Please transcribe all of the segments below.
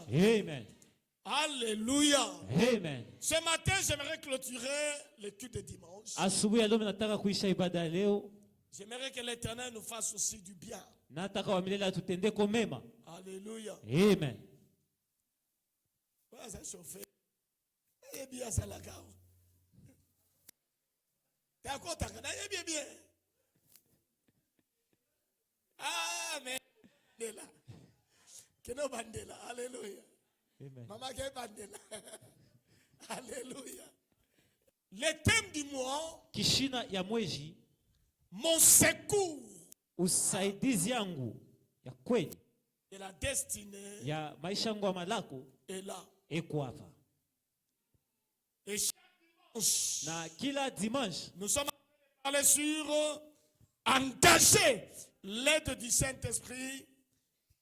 Amen. Alléluia. Amen. Ce matin, j'aimerais clôturer l'étude de dimanche. Asubuhi ya leo nataka kuisha ibada ya leo. J'aimerais que l'Éternel nous fasse aussi du bien. Nataka wa milele atutendee kwa mema. Alléluia. Amen. Ça chauffe. Eh bien, ça la garde. D'accord, t'as bien, bien. Amen. Keno bandela. Alléluia. Amen. Maman qui bandela. Alléluia. Le thème du mois. Kishina ya mwezi. Mon secours. Usaidizi yangu ya kweli. Et la destinée. Ya maisha yangu ya malako. Et là. Eko hapa. Et chaque dimanche. Na kila dimanche. Nous sommes parler sur engager l'aide du Saint-Esprit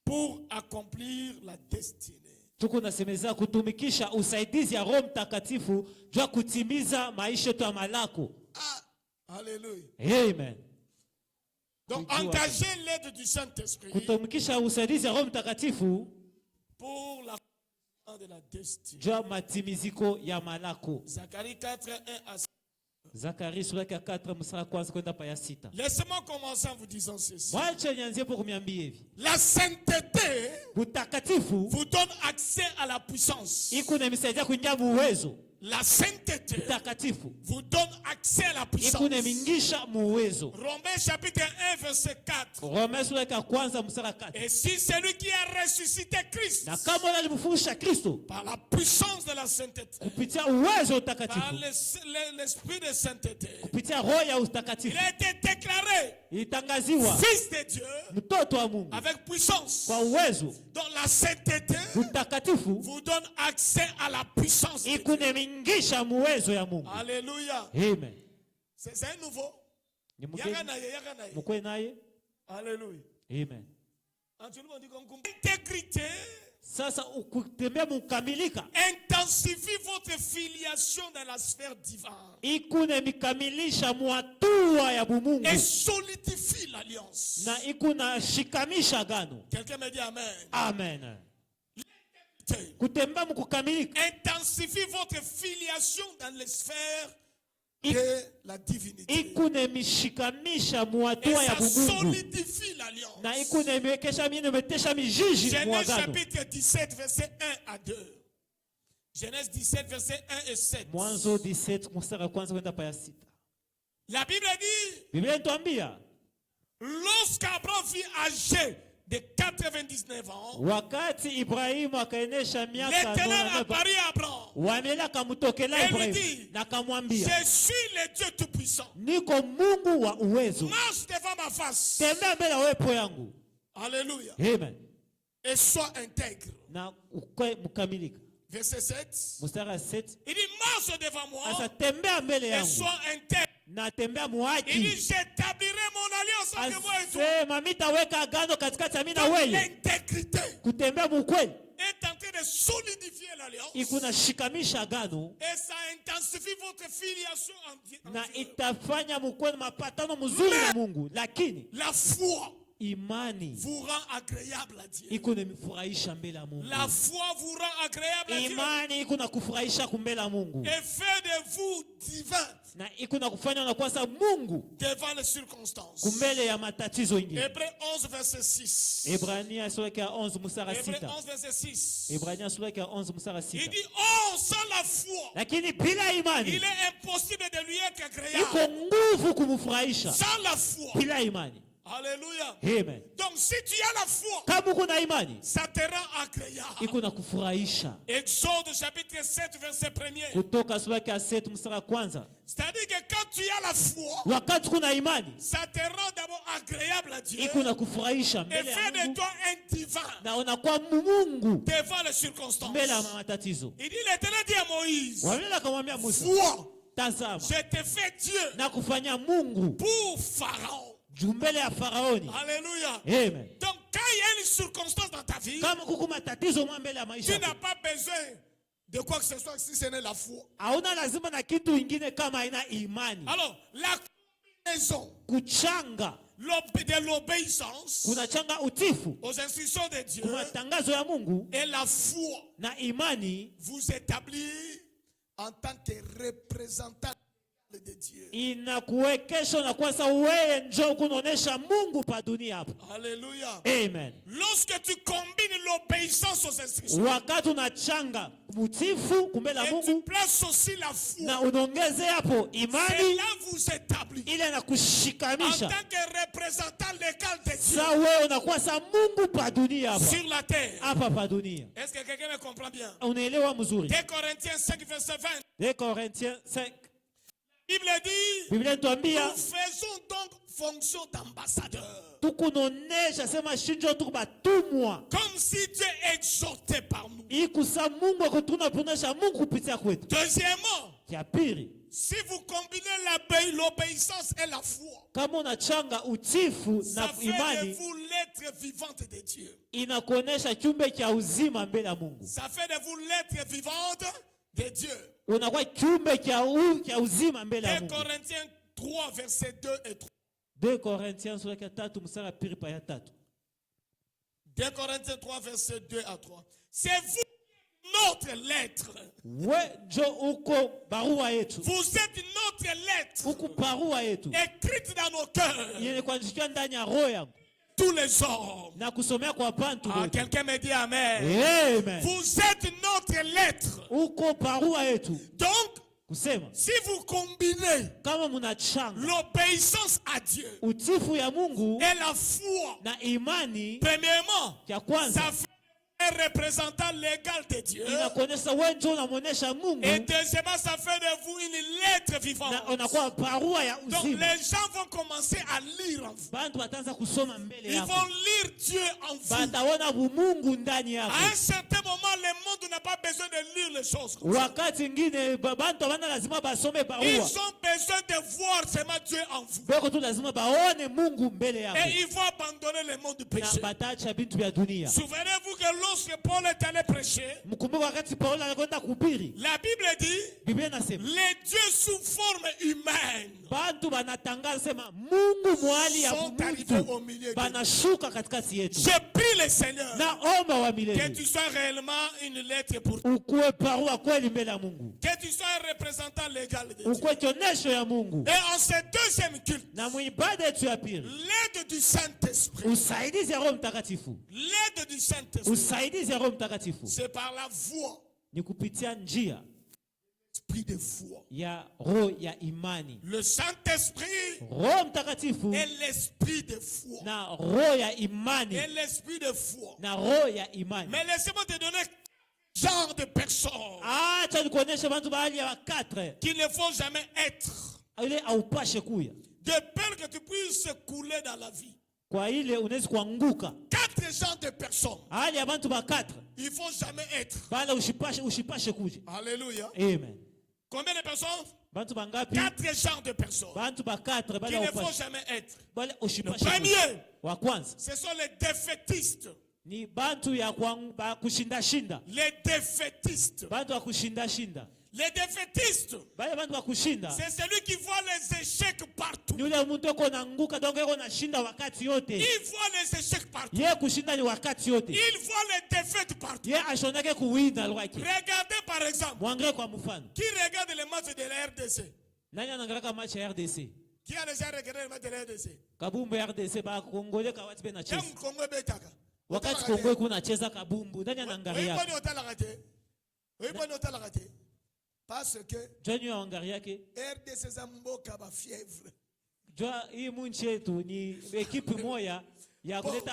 pour accomplir la destinée. Tuko nasemeza kutumikisha usaidizi ya Roho Mtakatifu jua kutimiza maisha yetu ya malako. Alléluia. Amen. Donc engager l'aide du Saint-Esprit kutumikisha usaidizi ya Roho Mtakatifu pour la de la destinée. Jua matimiziko ya malako. Zacharie 4:1 à 6. Zacharie sura ya 4 mstari kwanza kwenda pa ya 6. Laissez-moi commencer en vous disant ceci. Wacha nianzie kwa kuniambia hivi. La sainteté vous donne accès à la puissance. Iko na misaidia kuingia uwezo. La sainteté vous donne accès à la puissance. Iko na mingisha uwezo. Romains chapitre 1 verset 4. Romains sura ya kwanza mstari 4. Et si celui qui a ressuscité Christ na kama alimfufusha Kristo par la puissance de la sainteté, kupitia uwezo utakatifu, par l'esprit de sainteté, kupitia roho ya utakatifu, il a été déclaré itangaziwa fils de Dieu mtoto wa Mungu avec puissance. Kwa uwezo. Donc la sainteté utakatifu vous donne accès à la puissance de Dieu. Uwezo ya Mungu. Alléluia. Amen. C'est un nouveau. Alléluia. Amen. Intégrité. Sasa ukitembea mkamilika. Intensifie votre filiation dans la sphère divine. Ikune mikamilisha mwatua ya bumungu. Et solidifie l'alliance. Na ikuna shikamisha agano. Quelqu'un me dit amen. Amen. Kutembea mkukamilika. Intensifie votre filiation dans les sphères de la divinité. Ikune mishikamisha mwatua ya bumungu. Et ça solidifie l'alliance. Na ikune miwekesha mine metesha mijiji mwagano. Genèse chapitre 17 verset 1 à 2. Genèse 17 verset 1 et 7. Mwanzo 17 mstari kwanza kwenda pa ya 6. La Bible dit. Biblia inatuambia. Lorsqu'Abraham fut âgé de 99 ans, wakati Ibrahimu akaenesha miaka l'Éternel apparut à Abraham. Wamela kamutokela Ibrahimu na kamwambia, je suis le Dieu tout puissant. Niko Mungu wa uwezo. Marche devant ma face. Tembea mbele ya uwepo yangu. Alléluia. Amen. Et sois intègre. Na ukwe mkamilika. Verset 7. Mstari 7. Il dit marche devant moi. Asa tembea mbele yangu. Et sois intègre. Na tembea muhaki. Il dit j'établirai mon alliance entre moi et toi. Sema mitaweka agano katikati ya mimi na wewe. L'intégrité. Kutembea mukweli. Est en train de solidifier l'alliance. Ikuna shikamisha agano. Et ça intensifie votre filiation en na itafanya mukweli mapatano mzuri na Mungu. Lakini la foi imani vous rend agréable à Dieu. Iko nimfurahisha mbele ya Mungu. La foi vous rend agréable à Dieu. Imani iko na kufurahisha kumbele ya Mungu. Et fait de vous divin. Na iko na kufanya na kwanza Mungu devant les circonstances. Kumbele ya matatizo ingine. Hébreux 11 verset 6. Ebrania sura ya 11 mstari 6. Hébreux 11 verset 6. Ebrania sura ya 11 mstari 6. Il dit sans la foi. Lakini bila imani. Il est impossible de lui être agréable. Iko nguvu kumfurahisha. Sans la foi. Bila imani. Alléluia. Amen. Donc si tu as la foi, kama uko na imani, ça te rend agréable. Iko na kufurahisha. Exode chapitre 7 verset 1er. Kutoka sura ya 7 mstari kwanza. C'est-à-dire que quand tu as la foi, wakati kuna imani, ça te rend d'abord agréable à Dieu. Iko na kufurahisha mbele ya Mungu. Et fait de toi un divin. Na unakuwa Mungu devant les circonstances. Mbele ya matatizo. Il dit l'Éternel dit à Moïse. Wala akamwambia Musa. Vois. Tazama. Je te fais Dieu. Na kufanya Mungu. Pour Pharaon. Jumbele ya Faraoni. Alléluia. Amen. Donc quand il y a une circonstance dans ta vie, kama kuku matatizo mbele ya maisha, tu n'as pas besoin de quoi que ce soit si ce n'est la foi. Hauna lazima na kitu ingine kama ina imani. Alors la combinaison kuchanga de l'obéissance kunachanga utifu aux instructions de Dieu kwa matangazo ya Mungu et la foi na imani vous établit en tant que représentant de Dieu. inakuwekesha na kwanza wewe njoo kunaonesha Mungu pa dunia hapa. Alléluia. Amen. Lorsque tu combines l'obéissance aux instructions Wakati unachanga utifu kumbele et tu Mungu places aussi la foi, na unaongeze hapo imani, cela vous établit ile en inakushikanisha tant que représentant légal de Dieu sa wewe unakuwa sa Mungu pa dunia hapa sur la terre. hapa pa dunia. Est-ce que quelqu'un me comprend bien? Unaelewa mzuri? 2 Corinthiens 5, verset 20. 2 Corinthiens 5 Bible dit, Biblia inatuambia nous faisons donc fonction d'ambassadeur. tukunonesha sema shinjo tukubatumwa Comme si Dieu exhortait par nous. ikusa Mungu akutuna kuonesha Mungu kupitia kwetu. Deuxièmement, Ya pili, si vous combinez l'obéissance et la foi, kama unachanga utifu ça na fait de imani, vous l'être vivante de Dieu. inakuonesha kiumbe cha uzima mbele ya Mungu. Ça fait de vous l'être vivante de Dieu. Unakuwa kiumbe cha uzima mbele ya 2 Mungu. Corinthiens 3, verset 2 et 3. 2 Corinthiens sura ya 3 mstari wa pili pa ya 3. 2 Corinthiens 3, verset 2 à 3. C'est vous notre lettre. We njo uko barua yetu. Vous êtes notre lettre. Uko barua yetu. Écrite dans nos cœurs. Yenye kuandikiwa ndani ya roho yangu. Tous les hommes. Na kusomea kwa bantu Ah, wote. quelqu'un me dit amen. Amen. Vous êtes notre lettre. Uko barua yetu. Donc, Kusema si vous combinez kama munachanga l'obéissance à Dieu utifu ya Mungu et la foi, na imani, premièrement, ya kwanza ça fait un représentant légal de Dieu. inakuonesha wewe ndio unamuonesha Mungu, Et deuxièmement, ça fait de vous une lettre vivante. na unakuwa barua ya Donc uzima. les gens vont commencer à lire en vous. Bantu wataanza kusoma mbele Ils yako, vont lire Dieu en vous. bataona Mungu ndani yako. À un certain moment, le monde n'a pas besoin de lire les choses. Wakati ngine bantu wana lazima basome barua, Ils ont besoin de voir seulement Dieu en vous. beko tu lazima baone Mungu mbele yako, Et ils vont abandonner le monde du na péché. batacha bintu vya dunia. Souvenez-vous que lorsque Paul est allé prêcher, Mkumbuka wakati Paulo alikwenda kuhubiri, la Bible dit, Biblia inasema les dieux sous forme humaine bantu banatangaza sema Mungu mwali ya sont arrivés au mtu milieu de nous. banashuka katikati yetu. Je prie le Seigneur Na omba wa que milele tu sois réellement une lettre pour ukuwe barua kweli mbele ya Mungu, que tu sois un représentant légal de Dieu. ukuwe kionesho ya Mungu. Et en ce deuxième culte, Na muibada yetu ya pili, l'aide du Saint-Esprit, usaidizi ya Roho Mtakatifu, l'aide du Saint-Esprit, usaidizi ya Roho Mtakatifu c'est par la voix, ni kupitia njia esprit de foi. ya roho ya imani. Le Saint-Esprit Roho Mtakatifu est l'esprit de foi. na roho ya imani, Et l'esprit de foi. na roho ya imani. Mais laissez-moi te donner genre de personnes Acha nikuoneshe bantu bahali ya 4 qui ne vont jamais être, ile aupashe kuya de peur que tu puisses couler dans la vie. kwa ile unaweza kuanguka. 4 genres de personnes, Hali ya bantu ba 4 ils vont jamais être. bala ushipashe kuja. Alléluia. Amen. Combien de personnes? Bantu bangapi? 4 genres de personnes Bantu ba 4 qui bala ne vont upashe jamais être. bala Le ushipashe. premier, Wa kwanza ce sont les défaitistes. ni bantu ya kushinda shinda, Les défaitistes. bantu wa kushinda shinda. Les défaitistes, Bale bantu wa kushinda c'est celui qui voit les échecs partout. ni ule mtu eko naanguka, donc eko nashinda wakati yote. Il voit les échecs partout. Ye kushinda ni wakati yote. Il voit les défaites partout. Ye ashonake kuwinda lwake. Regardez par exemple, Mwangalie kwa mfano. qui regarde les matchs de la RDC? Nani anaangalia match ya RDC? Qui a déjà regardé les matchs de la RDC? Kabumbu ya RDC ba Kongole kawati bena cheza. Tangu Kongo betaka. Wakati Kongo kuna cheza kabumbu, nani Oui, anaangalia? bonne hôtel raté. Oui, bonne hôtel raté. Parce que Joni waangalia yake. RDC za mboka ba fièvre. Jua hii munchi yetu ni ekipi moja ya kuleta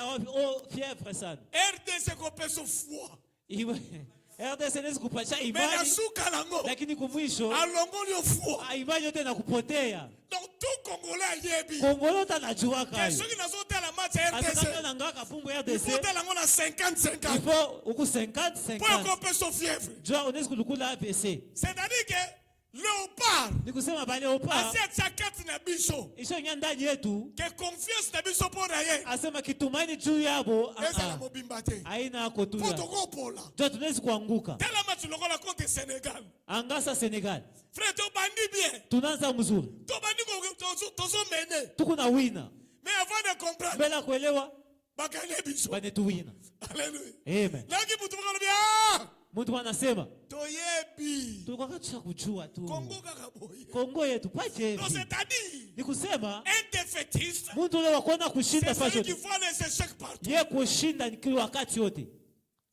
fièvre sana. RDC kopé son foi. RDC nezi kupasha Mais imani, la souka lango. lakini kumwisho Alongo ni foi. imani yote nakupotea. Donc tout Congolais a yebi. Kongolo tanajuaka Que hayo. ceux qui n'ont pas la match à Asa kama RDC. unaangalia kabumbu ya Il RDC, faut tellement on a 50-50. ifo uku Pour 50-50. kopé son fièvre. Jua unezi kulukula APC. C'est-à-dire que léopard. Ni kusema bale opa, Asi atakati na biso. isho ndani yetu, Que confiance na biso pour d'ailleurs. asema kitumaini juu yabo, Eza la mobimba te. haina kotuya. Protocole pour là. Jua tunezi kuanguka. Tel match lokola contre Sénégal. Angasa Senegal. Frère, tu bandi bien. Tunaanza mzuri. Tu bandi tozo mené. Tuko na wina. Mais avant de comprendre, mbele ya kuelewa bakanye biso. banetuwina. Alléluia. Amen. Laki mutu mwana bia. Mtu anasema Toyebi. tulikuwa katusha kujua tu Kongo kaka boye. Kongo yetu pache Non, c'est-à-dire, ni kusema un défaitiste, mtu ule wakuona kushinda c'est fasi celui qui yote, voit les échecs partout. ye kushinda ni kila wakati yote,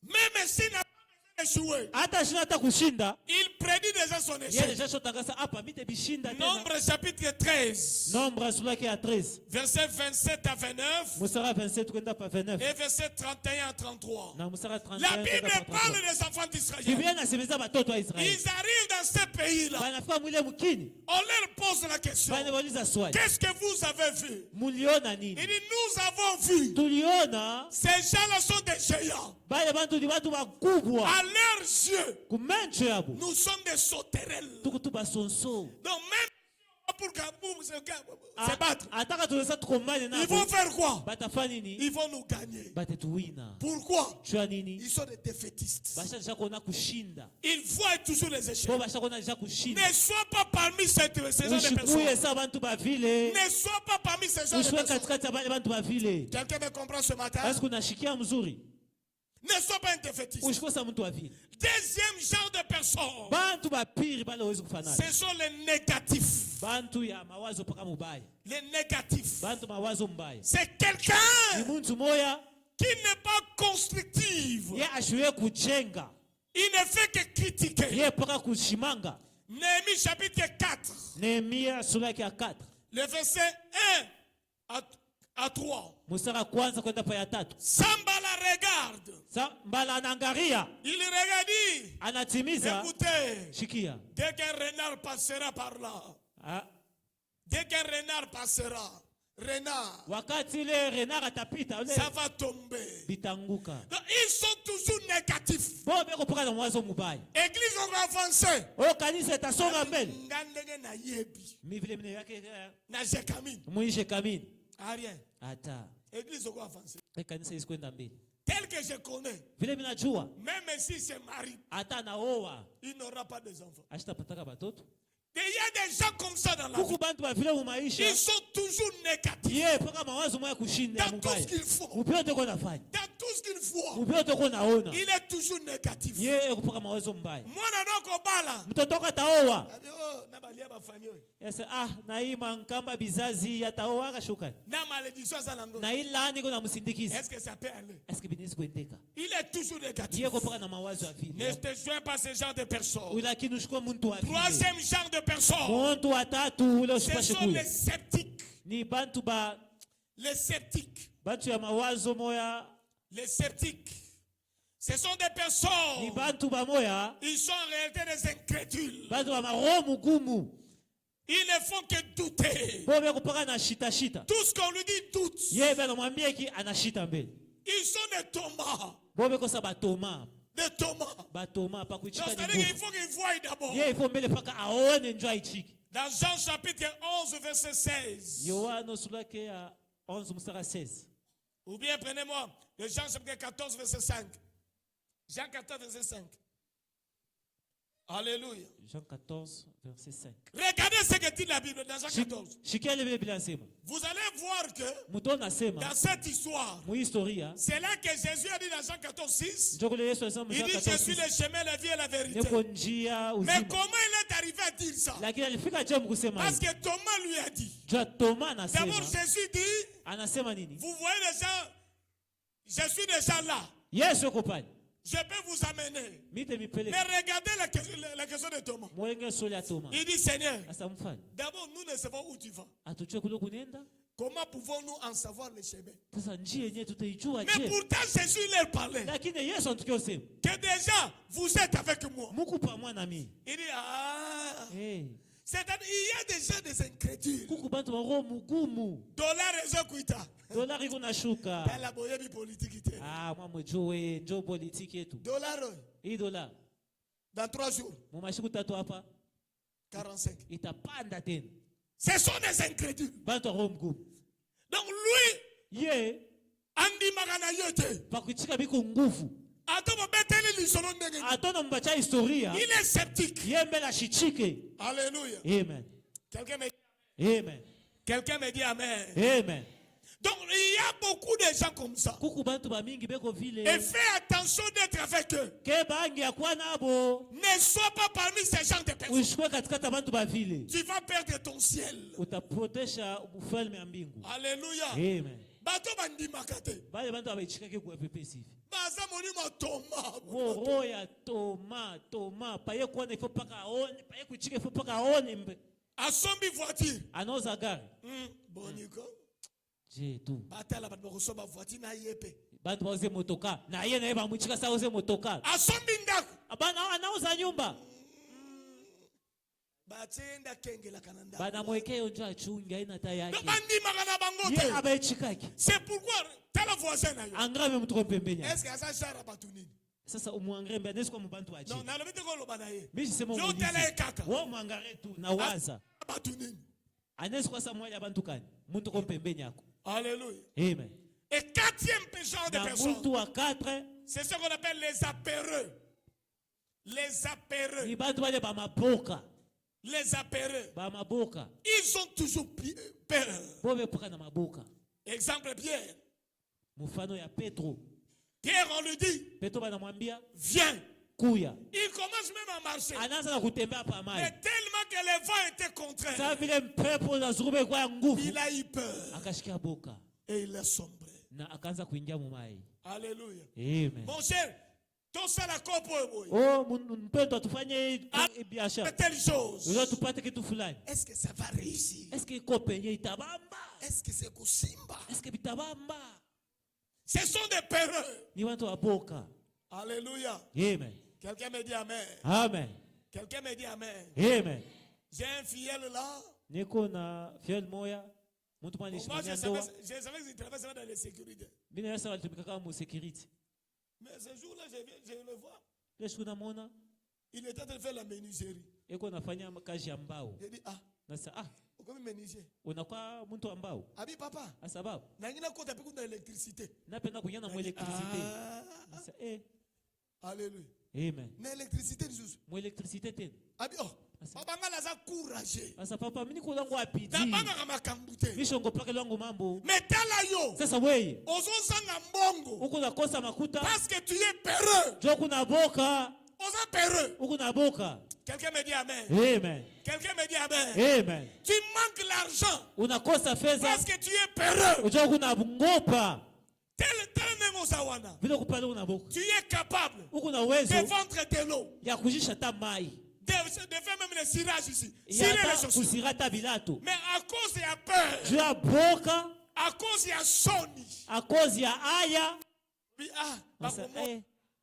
Même s'il n'a pas échoué, hata shina hata kushinda il prédit déjà son ye échec. deja shotangaza hapa mite bishinda tena. Nombre chapitre 13, Nombre sura yake ya 13 versets 27 à 29 mstari 27 kwenda pa 29 et versets 31 à 33. na mstari 31 La kwenda Bible pa parle 33. des enfants d'Israël. Biblia inasemeza batoto wa Israeli Ils arrivent dans ce pays-là. banafika mwile mkini, On leur pose la question. banauliza swali, Qu'est-ce que vous avez vu? muliona Il nini? dit, nous avons vu. Tuliona Ces gens-là sont des géants. bale bantu ni batu bakubwa À leurs yeux, kumencho yabo nous sommes des sauterelles. tukutu basonso. Donc même pour se battre, Ataka tulesa tukomane ils vont nabo faire quoi? batafa nini? Ils vont nous gagner. Batetuwina Pourquoi? jua nini? Ils sont des défaitistes. Bashanisha kuona kushinda Ils voient toujours les échecs. bo basha kuona nisha kushinda. Ne sois pas parmi ces genres de Ushikuye personnes. sa bantu bavile, Ne sois pas parmi ces genres de ushwe personnes. katikati ya bale bantu bavile. Quelqu'un me comprend ce matin? Basi kunashikia mzuri, Ne sois pas un défaitiste. ushikuwe sa mtu wa vile. Deuxième genre de personnes, Bantu bapiri bale hawezi kufanana, ce sont les négatifs. bantu ya mawazo paka mubaya, Les négatifs. bantu mawazo mbaya. C'est Ni quelqu'un muntu moya qui n'est pas constructif. ye ashiwe kujenga, Il ne fait que critiquer. ye paka kushimanga. Néhémie chapitre 4, Nehemia sura yake ya 4 le verset 1 à 3. mstari wa kwanza kwenda pa ya 3. Sambala regarde. Mbala anaangalia, Il regarde. anatimiza. Écoutez, Shikia. dès qu'un renard passera par là, Ah, dès qu'un renard passera, renard, wakati ile renard atapita ule ça va tomber. bitanguka. Donc, ils sont toujours négatifs. Bo beko paka na mwazo mubaya. Église, on va avancer. O kanisa itasonga mbele. Ngandenge na yebi. Mi vile mine yake Na jekamine. muishe kamini. Ah, rien. Ata. Église, on va avancer. E kanisa isikwenda mbele. Tel que je connais, Vile minajua même s'il se marie, ata naoa il n'aura pas des enfants. ashitapataka batoto. Et il y a des gens comme ça dans la vie. Kuku bantu ba vile mu maisha. Ils sont toujours négatifs Ye paka mawazo moya kushinda dans tout mubaya. ce qu'ils font. Upiote ko nafanya. Dans tout ce qu'ils voient, Upiote ko naona. il est toujours négatif. Ye kupaka mawazo mbaya. Moi, non, bala. Mtoto wako ataoa. Oh, na balia ba famille. Yese na hii mankamba bizazi yataoa kashuka. Na malédiction ça nango. Na hii laani kuna msindikizi. Est-ce que ça peut aller? Eske binisi kuendeka. Il est toujours négatif. Ye kupaka na mawazo ya Ne vile. te joins pas ce genre de personnes. Ulakini ushukua muntu wa vile. Troisième genre de personnes, Muntu wa tatu ule ce ushipashe sont les kuyo. sceptiques. Ni bantu ba Les sceptiques. bantu ya mawazo moya. Les sceptiques. Ce sont des Ni personnes. bantu ba moya. Ils sont en réalité des incrédules. Bantu ba maromu gumu. Ils ne font que douter. Bobe kupaka na shita shita. Tout ce qu'on lui dit, doute. Ye bana mwambie ki anashita mbele. Ils sont des Thomas. Bobe kosa batoma. Des Thomas. Batoma pa Donc, kuichika c'est-à-dire ni qu'il nguvu. faut qu'ils voient d'abord. Ye ifo mbele paka aone njoo aichiki. Dans Jean chapitre 11, verset 16. Yohano sura yake ya 11 mstari 16. Ou bien prenez-moi le Jean chapitre 14, verset 5. Jean 14, verset 5. Alléluia. Jean 14 verset 5. Regardez ce que dit la Bible dans Jean 14. Shikia ile Biblia inasema. Vous allez voir que Mtu anasema dans cette histoire, mu historia c'est là que Jésus a dit dans Jean 14, 6. njoo kule Yesu anasema Il Jean dit, 14. je suis le chemin, la vie et la vérité. Niko njia Mais uzima. comment il est arrivé à dire ça? Lakini alifika je mkusema Parce hivi. que Thomas lui a dit. Jua Toma anasema. D'abord, Jésus dit, Anasema nini? vous voyez les gens, je suis déjà là. Yesu yuko pale. Je peux vous amener. Mite mipele. Mais regardez la question de Thomas. Mwenge soli ya Toma. Il dit, Seigneur, Asa mfano. d'abord, nous ne savons où tu vas. Atujue kule kunenda. Comment pouvons-nous en savoir le chemin? Sasa njia yenyewe tutaijua Mais je? pourtant, Jésus leur parlait. Lakini Yesu anatukia usema. Que déjà, vous êtes avec moi. Muku pamoja na mimi. Il dit, ah. Eh. C'est-à-dire, il y a des gens des incrédules. Kuku bantu wa roho mugumu. Dollar et kuita. Dolari kunashuka. La boyebi politique. Ah, mwa mjue njoo politiki yetu. Dollar, Hii dola dans 3 jours, mu mashiku tatu hapa 45. itapanda tena. Ce sont des incrédules. Bantu wa roho mgumu. Donc lui, Ye Andi Magana Yote, pakuchika biko nguvu. Atomo Beteli Lishono Ndenge. Atona mbacha historia. Il est sceptique. Ye mbele ashichike. Alléluia. Amen. Quelqu'un me dit Amen. Quelqu'un me dit Amen. Amen. Donc il y a beaucoup de gens comme ça. Kuku bantu ba mingi beko vile. Et fais attention d'être avec eux. Ke bangi ya kwa nabo. Ne sois pas parmi ces gens de personnes. Ushikwe katikata bantu ba vile. Tu vas perdre ton ciel. Utapotesha ufalme ya mbingu. Alléluia. Amen. Bato bandimakate. Bale bantu abaichikake kwa pepesi. Baza monima toma. Wo ya toma. Paye kuona ifo paka aone. Paye kuchike ifo paka aone mbe. Asombi voiture. Anoza gari. Boniko. Je tu. Batala bat bakosoba voiture na yepe. Bantu bauze motoka. Na ye na eba mwichika sa uze motoka. Asombi ndako. Abana anauza nyumba. Batenda kengela kananda. Bana mwekeo njo achungi haina ta yake. Bandi magana bangote. Ye abaichikake. C'est pourquoi tala voisin na yo. Angrame mtu pembeni. Est-ce que asa shara batunini? Sasa umwangrembe anesko mubantu aje. Non, na lobete ko loba na ye. Mimi sema Yo tele kaka. wo mwangare tu na waza. Batunini. Anesko sa mmoja bantu kani? Mtu ko pembeni yako. Alléluia. Amen. Et quatrième genre de Na personnes. mtu wa 4 C'est ce qu'on appelle les apéreux. Les apéreux. ni bantu bale ba maboka. Les apéreux. Ba maboka. Ils ont toujours peur. Bobe puka na maboka. Exemple Pierre. Mfano ya Petro. Pierre, on lui dit, Petro banamwambia viens. kuya. Il commence même à marcher. Anaanza na kutembea pa mai. Mais tellement que le vent était contraire, Sasa vile mpepo na zurube kwa nguvu. il a eu peur. Akashikia boka Et il est sombré. na akaanza kuingia mu mai. Alléluia. Amen. Mon cher, tout ça la kopo boy. Oh, mpendo atufanye biashara. Telle chose. Ndio tupate kitu fulani. Est-ce que ça va réussir? Est-ce que iko penye itabamba? Est-ce que c'est Kusimba? Est-ce que bitabamba? Ce sont des peureux. Ni watu wa boka. Alléluia. Amen. Quelqu'un me dit Amen. Amen. Quelqu'un me dit Amen. Amen. J'ai un filleul là. Niko na fiel moya. Mtu mwana Moi, nishimania je ndoa. savais qu'il travaillait seulement dans les sécurités. Bina yasa walitumika kama mu security. Mais ce jour-là, je le vois. Lesho namona Il était en train de faire la menuiserie. eko nafanya kazi ya mbao. J'ai dit, ah, Nasa comment menuisier? unakuwa mtu wa mbao. Abi papa, Sababu nangina kota pe kuna électricité. napenda kunyana mu electricité. Nasa Alléluia. Amen. Na électricité lisusu. Mu electricité tena. Abi papa ngala za courageux. Sasa papa mimi niko langu apidi. Na banga kama kambute. Mishongo plake langu mambo. Mais tala yo. Sasa wewe Ozo sanga mbongo. uko nakosa makuta. Parce que tu es peureux. Jo kuna boka. Ozo peureux. Uko na boka. Quelqu'un me dit amen. Amen. Quelqu'un me dit amen. Amen. Tu manques l'argent. Unakosa fedha. Parce que tu es peureux. Jo kuna ngopa. Tel même Ozawana. Vile kupale una boka. Tu es capable Uko na uwezo de vendre de l'eau. ya kujisha ta mai. De faire même les cirages ici. Ya Cirer les ta chaussures. kusirata bilato. Mais à cause de la peur, Jo ya boka, à cause de la soni, a cause ya aya. Sasa bah,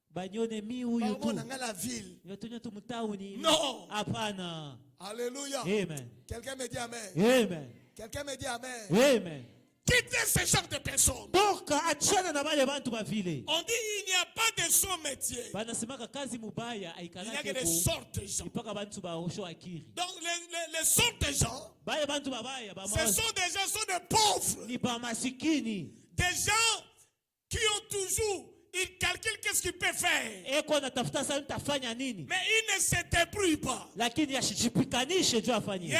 banyone mi huyu tu. dans la ville. Yatunya tu mtauni. Non. Hapana. Alléluia. Amen. Quelqu'un me dit amen. Amen. Quelqu'un me dit amen. Amen. Quittez ce genre de personnes. Boka achana na bale bantu ba vile. On dit il n'y a pas de son métier. Banasemaka kazi mubaya Il n'y a que aikalake des ko. sortes de gens. Ipaka bantu ba osho akiri. Donc les sortes de gens, Bale bantu babaya ba ce sont des gens, sont des pauvres. ni ba masikini. Des gens qui ont toujours, ils calculent qu'est-ce qu'ils peuvent faire. Eko natafuta sana tafanya nini? Mais ils ne se débrouillent pas. Lakini ashijipikanishe jo afanye.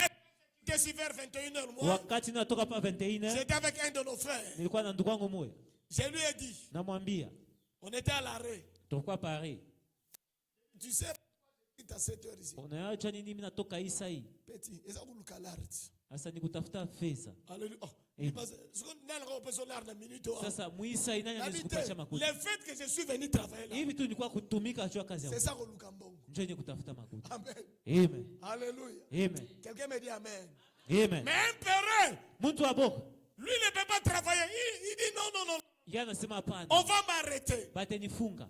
Qu'est-ce vers 21h, moi, Wakati natoka pa 21h, j'étais avec un de nos frères. nilikuwa na ndugu wangu moyo. Je lui ai dit, Namwambia, on était à l'arrêt. tulikuwa Paris. Tu sais, il est à 7h ici. Unaacha nini mimi natoka hii saa hii? Petit, et ça vous le calarde. Sasa nikutafuta fedha. Alléluia. Oh, parce que ce qu'on a le repos sur l'arme minute. Sasa muisa inanya nizikupatia makuta. Le fait que je suis venu travailler là, Hivi tu nilikuwa kutumika jua kazi c'est yangu. ça qu'on nous cambongo. Njoo yenye kutafuta makuta. Amen. Amen. Alléluia. Amen. Quelqu'un me dit amen. Amen. Mais un peureux, Muntu wa boka. lui ne peut pas travailler. Il dit non, non, non. Yeye anasema hapana. On va m'arrêter. Batanifunga.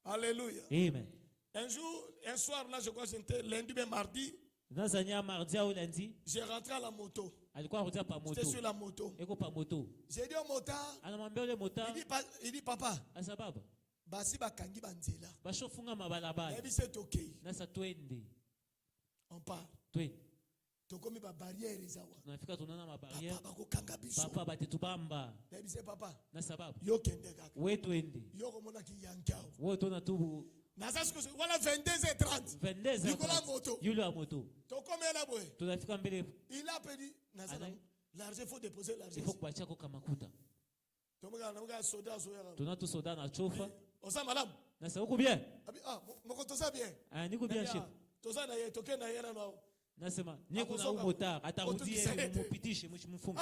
Alléluia. Amen. Un jour, un soir, là, je crois que c'était lundi, mais mardi, Nazanya mardi au lundi, j'ai rentré à la moto. alikuwa anakuja pa J'étais moto. sur la moto. Eko pa moto. J'ai dit au motard, Anamwambia yule mota, il dit papa, asa baba, basi bakangi banzela. bashofunga mabalabala. Et c'est ok. Nasa twende. On part. Twende. Tokomi ba barrière ezawa. Tunafika tunaona mabaria. Papa bakokanga biso. Papa batetubamba. Et c'est papa. Na sababu Yo kende kaka. we twende. Yo komona ki yankao. Wewe tuna tu Nazasko voilà 22h30. 22 Nicolas moto. yule wa moto. Tokomi là boy. Tunafika mbele. Il a pedi Nazana. L'argent, il faut déposer l'argent. Il faut kupatia kwa makuta. Tunatu soda na chofa. Osa madame. Na c'est uko bien? Moko tosa bien. Ah, niko bien chef. Tosa na yetoke na yena na. Nasema niko na umotari atarudie mupitishe mfumo.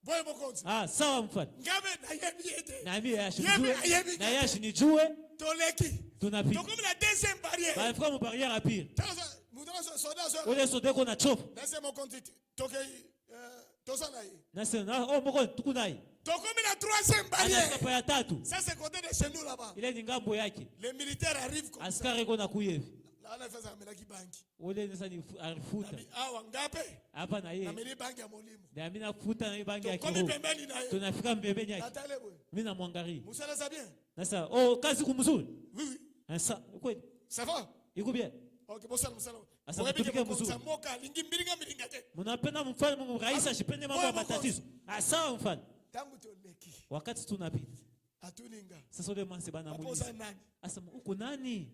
Boye mokonzi. Sawa mfano. Ngabe na yebiete. Na mimi yashijue. Na yashinijue. Toleki. Tunapita. Donc comme la deuxième barrière. Ba frère mon barrière à pire. Soda. Ole soda ko na chofa. Laissez mon compte. Toke tosa na ye. Nasema moko tukunai. Donc comme la troisième barrière. Anataka ya tatu. Ça c'est côté de chez nous là-bas. Ile ni ngambo yake. Les militaires arrivent comme ça. Askari ko na kuyevi. Là on a fait ça melaki banki. Ole nisa ni arifuta. Wangape? Hapa na yeye. Na mimi banki ya molimo. Na mimi nafuta na banki ya kiroho. Comme pembeni na yeye. Tunafika mbembeni yake. Atale bwe. Mimi namwangalia. Musala ça bien? Nasa kazi kumzuri. Oui. Asa kweli. Ça va? Iko bien. Okay, musala. Asa tupike mzuri. Moka lingi mbilinga te. Mnapenda mfano rais ashipende mambo ya matatizo. Sawa mfano. Tangu toleki. Wakati tunapita. Atuninga. Sasa ule manzi bana muuliza. Asa uko nani?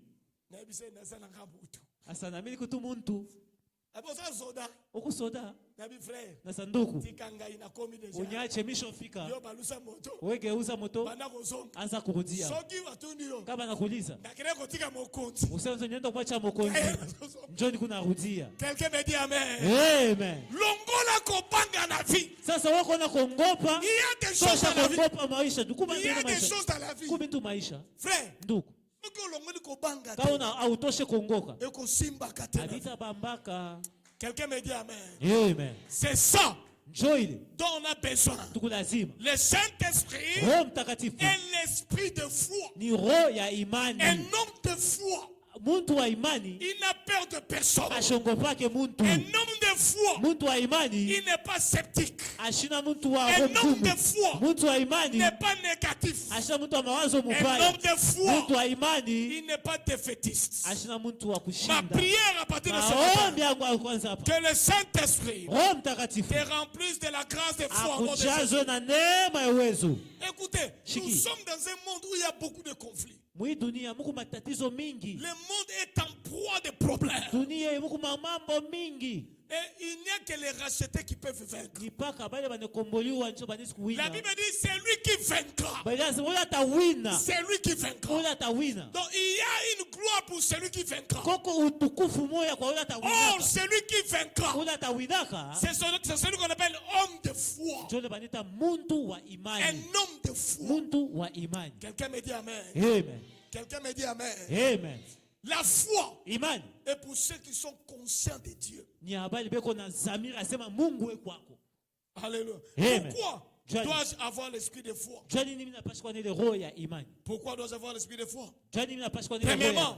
Na bise na sana ngabutu. Asa na mimi kutu muntu. Hapo sasa soda. Uko soda. Na bi frère. Na sanduku. Tikanga ina komi deja. Unyache misho fika. Yo balusa moto. Wege uza moto. Bana kozonga. Anza kurudia. Soki watuni yo. Kama nakuuliza. Ndakire kotika mokonzi. Usenzo nyenda kuacha mokonzi. Njoni kuna rudia. Quelqu'un me dit amen. Amen. Longola kopanga na vie. Sasa wako na kongopa. Il y a des choses dans la vie. Kongopa maisha. Il y a des choses dans la vie. Kubitu maisha. Frère. Ndugu. Kaona autoshe kongoka. Habita bambaka. Quelqu'un me dit amen. Amen. C'est ça Joile dont on a besoin. Le Saint-Esprit est l'esprit de foi. Ni roho ya imani. Un homme de foi. Muntu wa imani. Il n'a peur de personne. Ashongopake muntu. Un homme de foi. Muntu wa imani. Il n'est pas sceptique. Ashina muntu wa un homme de foi. Muntu wa imani. N'est pas négatif. Ashina muntu wa mawazo mubaya. Un homme de foi. Muntu wa imani. Il n'est pas défaitiste. Ashina muntu wa kushinda. Ma prière à partir de ce matin. Que le Saint-Esprit te remplisse de la grâce de foi. Écoutez, nous sommes dans un monde où il y a beaucoup de conflits. Le monde est en proie de problèmes. Et il n'y a que les rachetés qui peuvent vaincre. La Bible dit c'est lui qui vaincra. C'est lui qui vaincra. Donc il y a une gloire pour celui qui vaincra. Or celui qui vaincra, c'est celui qu'on appelle homme de foi. Un homme de foi. Quelqu'un me dit amen. Amen. Quelqu'un me dit amen. Amen. La foi Iman. est pour ceux qui sont conscients de Dieu. Alléluia. Pourquoi dois-je avoir l'esprit de foi? Pourquoi dois-je avoir l'esprit de foi? Premièrement,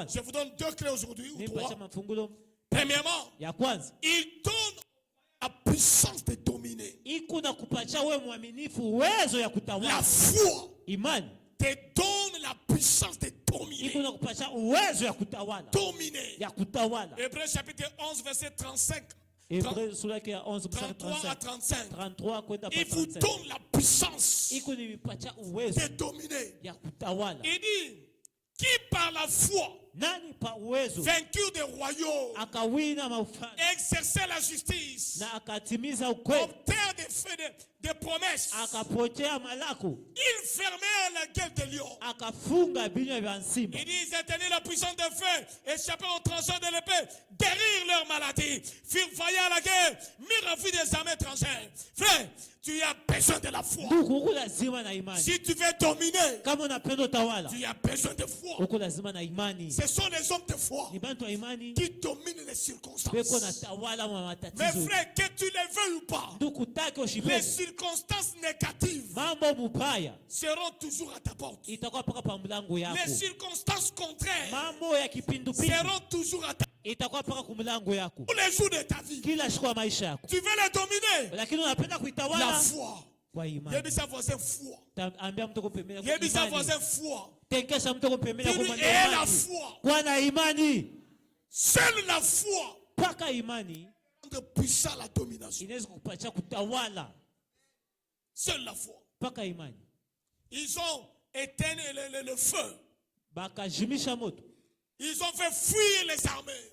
je vous donne deux clés aujourd'hui ou trois. Premièrement, il donne la puissance de dominer. La foi te donne la puissance de dominer. Dominer. Hébreux chapitre 11, verset 35. 33 à 35. Il vous donne la puissance de dominer. Il dit, qui par la foi vaincu des royaumes, exercer la justice, obtenir des promesses, il fermait la gueule des lions. Il dit, ils éteignaient la puissance de feu, échappaient aux tranchants de l'épée, guérir leur maladie, firent vaillant à la guerre, mirent à vue des armées étrangères. Frère, tu as besoin de la foi. Si tu veux dominer, tu as besoin de foi. Ce sont les hommes de foi qui dominent les circonstances. Mais frère, que tu les veuilles ou pas, les circonstances négatives seront toujours à ta porte. Les circonstances contraires seront toujours à ta porte. Tous les jours de ta vie, tu veux les dominer. La foi. Yebisa voisin foi. Yebisa voisin foi. Et la foi. Seule la foi de puissant la domination. Seule la foi. Ils ont éteint le feu. Ils ont fait fuir les armées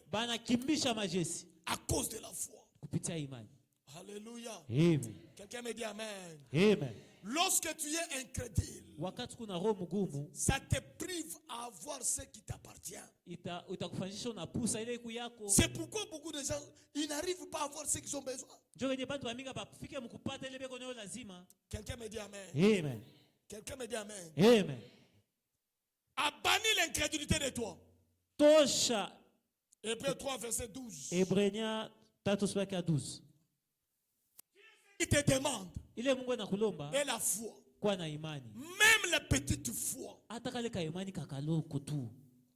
à cause de la foi. Alléluia. Amen. Quelqu'un me dit amen. Amen. Lorsque tu es incrédule, wakati kuna roho mgumu, ça te prive à avoir ce qui t'appartient. Itakufanyisha unapusa ile iko yako. C'est pourquoi beaucoup de gens ils n'arrivent pas à avoir ce qu'ils ont besoin. Quelqu'un me dit amen. Amen. Quelqu'un me dit amen. Amen. A banni l'incrédulité de toi. Tosha. Hébreux 3 verset 12. Hébreux 3:12. Il te demande. Ile Mungu anakulomba. Et la foi. Kuwa na imani. Même la petite foi. Hata kale ka imani kakaloko tu.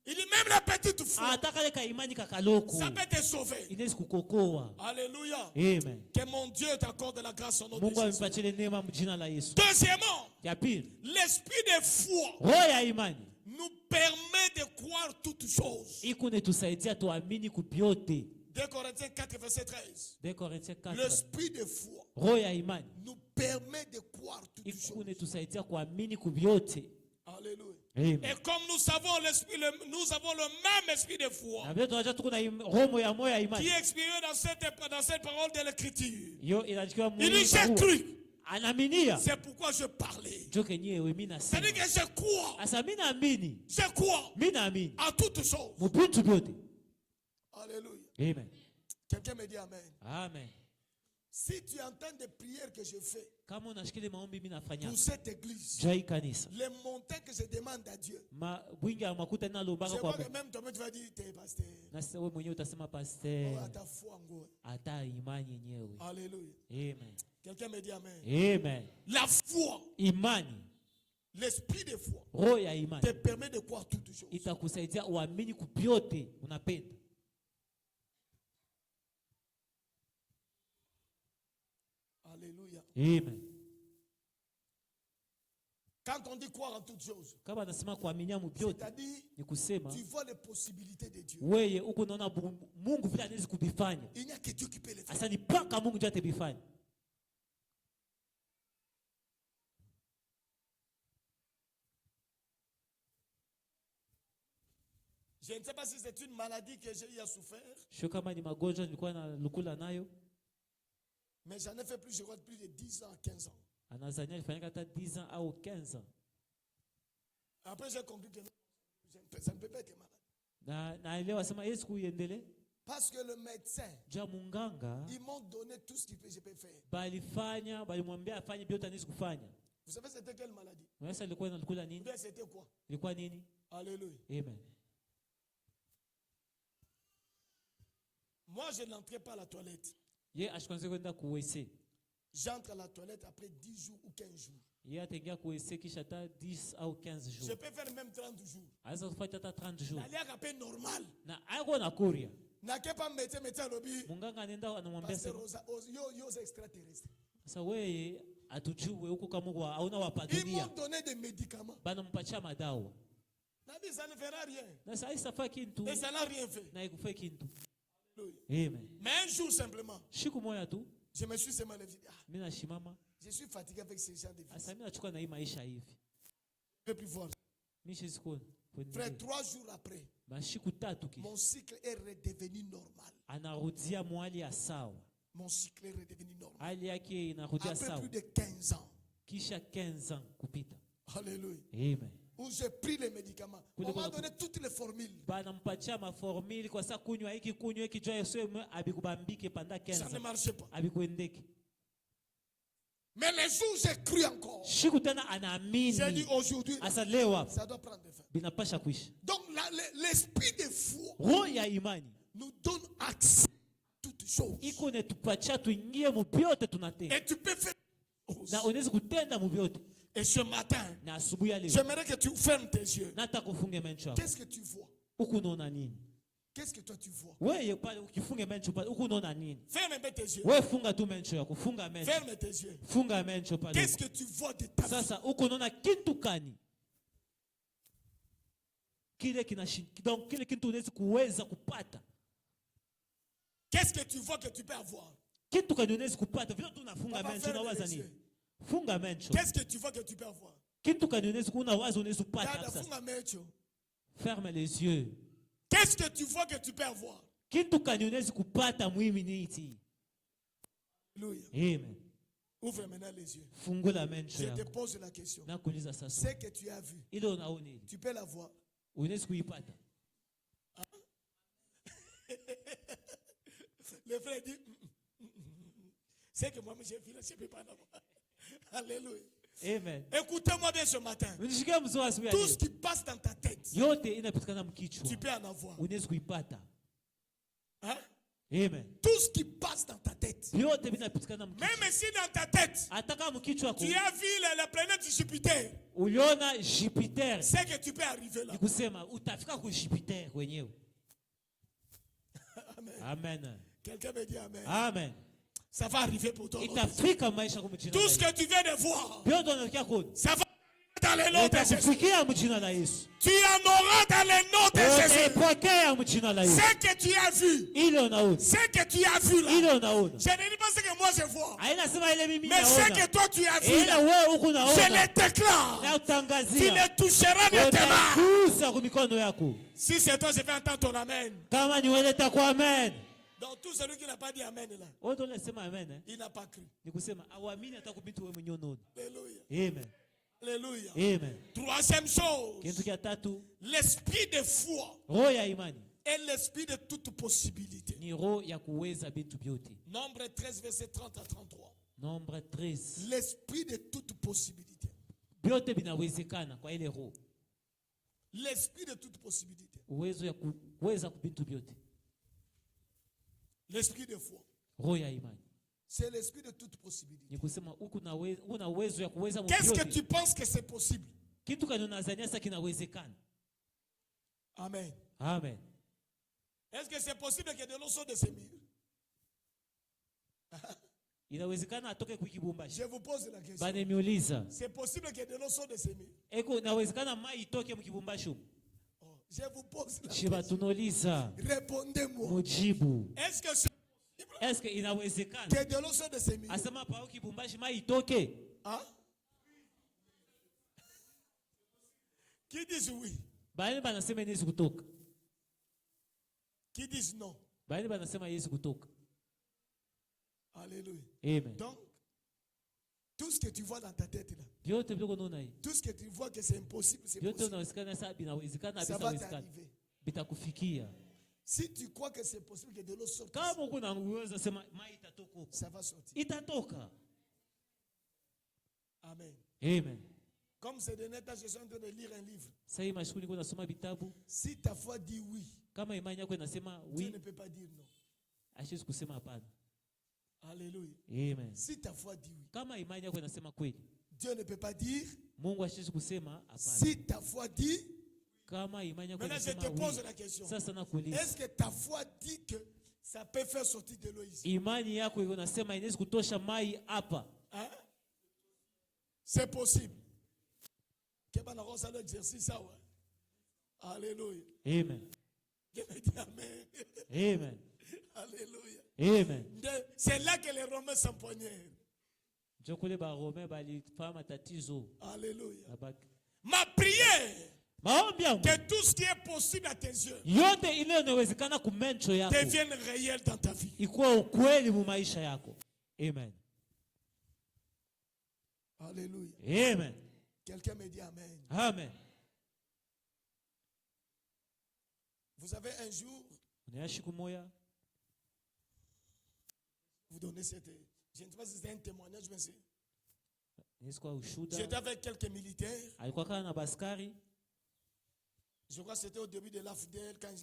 Il dit même la petite foi. Hata kale ka imani kakaloko. Ça peut te sauver. Inaweza kukuokoa. Alléluia. Amen. Que mon Dieu t'accorde la grâce en nom de Mungu Jésus. ampatie neema mjina la Yesu. Deuxièmement, Ya pili, l'esprit de foi roho ya imani nous permet de croire toutes choses. iko netusaidia tuamini kubyote. 2 Corinthiens 4 verset 13. 2 Corinthiens 4. L'esprit de foi roho ya imani nous permet de croire toutes iko choses. netusaidia kuamini kubyote. Alléluia. Amen. Et comme nous savons nous avons le même esprit de foi Na vile tunajua tuko na roho ya moyo ya qui imani. est exprimé dans cette parole de l'écriture. Yo inajikiwa Il dit j'ai cru. Anaminia. C'est pourquoi je parlais. Joke nyewe mimi nasema. C'est-à-dire que je crois. Asa mimi naamini. Je crois. Mimi naamini. À toutes choses. Mubintu byote. Alléluia. Amen. Quelqu'un me dit amen. Amen. Si tu entends des prières que je fais Kama unashikilia maombi mimi nafanya pour cette église, jai kanisa. les montants que je demande à Dieu, Bwingi ya makuta na je lobaka vois kwa que même toi tu vas dire t'es pasteur. na sasa wewe mwenyewe utasema Oh, pasteur. à ta foi en gros. Ata imani yenyewe. Alléluia. Amen. Quelqu'un me dit amen. Amen. La foi, Imani, l'esprit de foi roho ya imani te permet de croire toutes choses. itakusaidia uamini kubyote unapenda. Alléluia. Amen. Quand on dit croire en toutes choses, Kama nasema kuaminia mubyote c'est-à-dire ni kusema tu vois les possibilités de Dieu. wewe uko naona Mungu vile anaweza kubifanya. Il n'y a que Dieu qui peut le faire. Asa ni paka Mungu ndiye atabifanya. Je ne sais pas si c'est une maladie que j'ai eu à souffrir, Sio kama ni magonjwa nilikuwa na lukula nayo. mais j'en ai fait plus, je crois, plus de 10 ans, 15 ans. Anazania alifanya hata 10 ans au 15 ans. Après, j'ai compris que ça ne peut pas être malade. Naelewa sema Yesu kuiendelee. Parce que le médecin, Ja munganga ils m'ont donné tout ce que je peux faire. balifanya balimwambia afanye vyote anaweza kufanya. Vous savez c'était quelle maladie? Sasa ilikuwa inakula Ou nini? bien c'était quoi? Ilikuwa nini? Alléluia. Amen. Moi, je n'entrais pas à la toilette. Ye ashikwanze kwenda kuwese. J'entre à la toilette après 10 jours ou 15 jours. Ye ataingia kuwese kisha hata 10 au 15 Je jours. peux faire même 30 jours. Anaweza kufanya hata 30 jours. D'aller à peine normal. Na aiko na kuria. N'a pas médecin lobby. Munganga anaenda anamwambia Pasteur sasa yo extraterrestre. wewe atujue huko kama hauna Ils wapagilia. m'ont donné des médicaments. Bana mpatia madawa. Nabi, ça ne fera rien. Na sasa isafa kintu. Et ça n'a rien fait. Na ikufai kintu. Alléluia. Amen. Mais un jour simplement, Siku moja tu je me suis seulement levé. mimi nashimama. Je suis fatigué avec ces gens de vie. Asa mimi nachukua na hii maisha hivi. Je ne peux plus voir. Mimi sisikoni. Frère, 3 jours après, Mashiku tatu kisha mon cycle est redevenu normal. anarudia mwali ya sawa. Mon cycle est redevenu normal. Hali yake inarudia Après sawa. plus de 15 ans. Kisha 15 ans kupita. Alléluia. Amen. Où j'ai pris les médicaments. On m'a donné toutes les formules. Bana mpatia maformuli kwa saa kunywa hiki jua Yesu abikubambike panda Ça ne 15. marchait pas. Abikuendeke. Mais les jours où j'ai cru encore, Siku tena j'ai dit anaamini. aujourd'hui, Asa leo hapa ça doit prendre fin. binapasha kuisha. Donc l'esprit de foi Roho ya imani nous donne accès à toutes choses. iko netupatia tuingie mubyote tunatenda. Et tu peux faire Na unaweza kutenda mubyote. Et ce matin, Na asubuhi ya leo j'aimerais que tu fermes tes yeux. nata kufunge macho yako. Qu'est-ce que tu vois? Huku unaona nini? Qu'est-ce que toi tu vois? Wewe pale ukifunge macho pale huku unaona nini? Ferme un peu tes yeux. Wewe funga tu macho yako, funga macho. Ferme tes yeux. Funga macho pale. Qu'est-ce que tu vois de ta vie? Sasa huko unaona kitu kani? Kile donc kile kitu unaweza kuweza kupata. Qu'est-ce que tu vois que tu peux avoir? Kitu kani unaweza kupata? Vile tu unafunga Papa, macho ferme unawaza les nini? yeux. Funga macho. Qu'est-ce que tu vois que tu peux avoir? Kitu kani unaweza kuwaza unaweza kupata Dada, sasa. funga macho. Ferme les yeux. Qu'est-ce que tu vois que tu peux avoir? Kitu kani unaweza kupata muhimu ni hiki. Amen. Ouvre maintenant les yeux. Fungula macho Je yako. te pose la question. Nakuuliza sasa. Ce que tu as vu, Ile unaona ile. tu peux la voir. Unaweza kuipata. Le frère dit, c'est que moi j'ai vu, je ne peux pas l'avoir. Alléluia. Amen. Écoutez-moi bien ce matin. Unisikia mzuri asubuhi ya Tout leo. ce qui passe dans ta tête, Yote inapitikana mkichwa. tu peux en avoir. Unaweza kuipata. Hein? Amen. Tout ce qui passe dans ta tête. Yote vinapitikana mkichwa. Même si dans ta tête, Ataka mkichwa tu as vu la planète Jupiter, uliona Jupiter. c'est que tu peux arriver là. Nikusema utafika ku Jupiter wenyewe. Amen. Amen. Quelqu'un me dit amen. Amen. Ça va arriver pour toi. Itafika maisha kwa mjina. Tout ce que tu viens de voir, Yote unakia kuona. ça va dans le nom de Jésus. Itakufikia mjina la Yesu. Tu en auras dans le nom de Jésus. Utapokea mjina la Yesu. Ce que tu as vu, Ile unaona. ce que tu as vu là, Ile unaona. je ne dis pas ce que moi je vois, Haina sema ile mimi mais naona. ce que toi tu as vu Ile là, wewe uko je naona. le déclare. Na Tu utangazia. le toucheras de tes mains. Kusa kwa mikono yako. Si c'est toi, je vais entendre ton amen. Kama ni wewe itakuwa amen. Donc tout celui qui n'a pas dit amen là, Wewe ndio unasema amen. il n'a pas cru. Nikusema awamini atakubitu wewe mwenyewe unaona. Alléluia. Amen. Alléluia. Amen. Troisième chose, Kitu cha tatu, l'esprit de foi roho ya imani est l'esprit de toute possibilité. ni roho ya kuweza vitu vyote. Nombre 13, verset 30 à 33. Nombre 13. L'esprit de toute possibilité. Vyote vinawezekana kwa ile roho. L'esprit de toute possibilité. Uwezo ya kuweza vitu vyote. L'esprit de foi. Roho ya imani. C'est l'esprit de toute possibilité. Ni kusema una uwezo ya kuweza mambo Qu'est-ce que yote. tu penses que c'est possible? Kitu kani unazania sasa kinawezekana. Amen. Amen. Est-ce que c'est possible que de l'eau sorte de ces murs? Inawezekana atoke kukibumbashi. Je vous pose la question. Banemiuliza. C'est possible que de l'eau sorte de ces murs? Eko inawezekana mai itoke mkibumbashi. Oh, je vous pose la Shiba question. tunauliza. Répondez-moi. Mujibu. Est-ce que c'est Est-ce que inawezekana? que de l'eau sorte de ces murs? Asema pa ukibumbashi mai itoke. Hein? Qui disent oui? Baadhi banasema inaweza kutoka. Qui disent non? Baadhi banasema haiwezi kutoka. Alléluia. Amen. Donc, tout ce que tu vois dans ta tête là, Vyote vile unaona hii. tout ce que tu vois que c'est impossible, c'est Vyote possible. unawezekana sasa binawezekana Ça bisa va wezekana. t'arriver. Bitakufikia. Si tu crois que c'est possible que de l'eau sorte, Kama uko na uwezo sema mai itatoka huko. ça va sortir. Itatoka. Amen. Amen. Comme c'est de net, je suis en train de lire un livre. Sasa hii mashukuru niko nasoma vitabu. Si ta foi dit oui, Kama imani yako inasema Dieu oui, ne peut pas dire non. haiwezi kusema hapana. Alléluia. Amen. Si ta foi dit oui, Kama imani yako inasema kweli, Dieu ne peut pas dire. Mungu haiwezi kusema hapana. Si ta foi dit, Kama imani yako maintenant je inasema te pose oui. la question. Sasa nakuuliza. Est-ce que ta foi dit que ça peut faire sortir de l'eau ici? Imani yako inasema inaweza kutosha mai hapa. Hein? C'est possible. Que ben on ça l'exercice ça ouais. Alléluia. Amen. Que me dit amen. Amen. Alléluia. Amen. C'est là que les Romains s'empoignèrent. Jokule ba Rome balifanya matatizo. Alléluia. Nabaki. Ma prière, Maombi yangu que tout ce qui est possible à tes yeux yote ile inawezekana kumencho yako devienne réel dans ta vie. ikuwa ukweli mu maisha yako. Amen. Alléluia. Amen. Quelqu'un me dit amen. Amen. Vous avez un jour, Unayashiku moya vous donnez cette, je ne sais pas si c'est un témoignage, mais c'est. nisikuwa ushuda. J'étais avec quelques militaires. Alikuwa kana na baskari. Je crois que c'était au début de l'AFDL quand